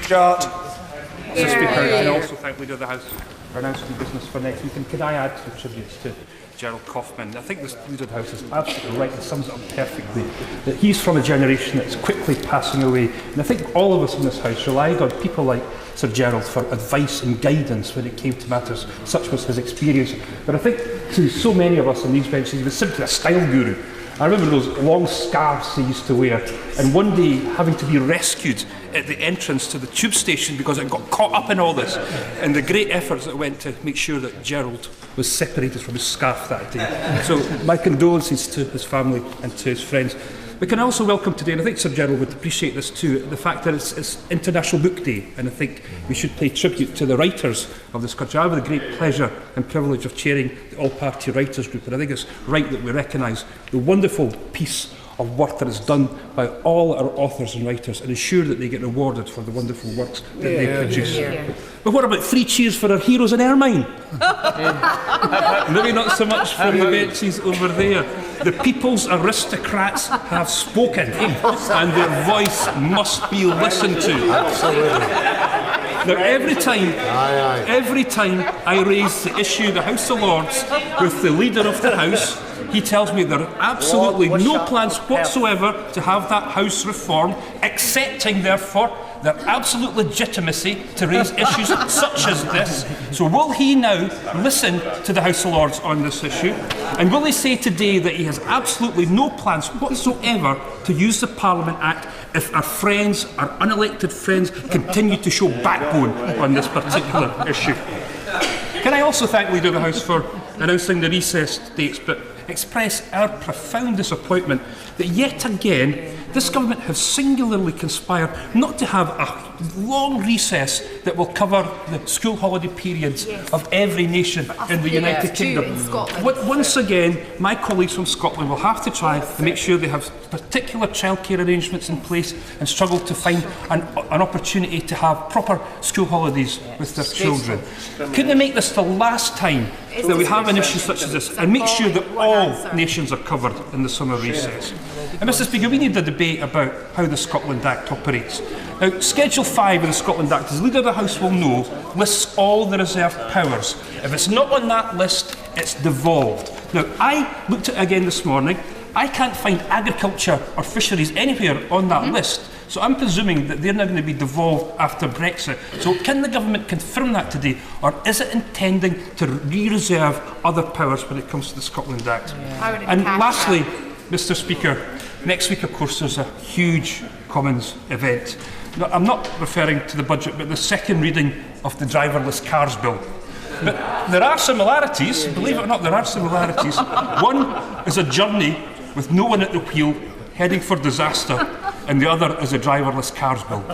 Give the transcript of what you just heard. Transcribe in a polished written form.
Wishart. Mr. Speaker, and I also thank Leader of the House for announcing business for next week. And can I add to the tributes to Gerald Kaufman? I think the Leader of the House is absolutely right and sums it up perfectly. That he's from a generation that's quickly passing away. And I think all of us in this House relied on people like Sir Gerald for advice and guidance when it came to matters. Such was his experience. But I think to so many of us on these benches, he was simply a style guru. I remember those long scarves he used to wear, and one day having to be rescued at the entrance to the tube station because it got caught up in all this, and the great efforts that went to make sure that Gerald was separated from his scarf that day. So my condolences to his family and to his friends. We can also welcome today, and I think Sir Gerald would appreciate this too, the fact that it's International Book Day, and I think we should pay tribute to the writers of this country. I have the great pleasure and privilege of chairing the All-Party Writers Group, and I think it's right that we recognise the wonderful piece of work that is done by all our authors and writers and ensure that they get rewarded for the wonderful works that they produce. But what about 3 cheers for our heroes in Ermine? Maybe not so much from the benches over there. The people's aristocrats have spoken, and their voice must be listened to. Absolutely. Now, every time I raise the issue of the House of Lords with the Leader of the House, he tells me there are absolutely no plans whatsoever to have that House reformed, accepting, therefore, their absolute legitimacy to raise issues such as this. So will he now listen to the House of Lords on this issue? And will he say today that he has absolutely no plans whatsoever to use the Parliament Act if our friends, our unelected friends, continue to show backbone on this particular issue? Can I also thank Leader of the House for announcing the recess dates, but express our profound disappointment that yet again this government has singularly conspired not to have a long recess that will cover the school holiday periods of every nation in the United Kingdom. Once again, my colleagues from Scotland will have to try and make sure they have particular childcare arrangements in place and struggle to find an opportunity to have proper school holidays with their children. Couldn't they make this the last time that we have an issue such as this and make sure that all nations are covered in the summer recess? And Mr. Speaker, we need a debate about how the Scotland Act operates. Now, Schedule 5 of the Scotland Act, as Leader of the House will know, lists all the reserved powers. If it's not on that list, it's devolved. Now, I looked at it again this morning. I can't find agriculture or fisheries anywhere on that list. So I'm presuming that they're now going to be devolved after Brexit. So can the government confirm that today, or is it intending to re-reserve other powers when it comes to the Scotland Act? And lastly, Mr. Speaker, next week, of course, there's a huge Commons event. Now, I'm not referring to the budget, but the second reading of the driverless cars bill. But there are similarities, believe it or not, there are similarities. One is a journey with no one at the wheel, heading for disaster, and the other is a driverless cars bill.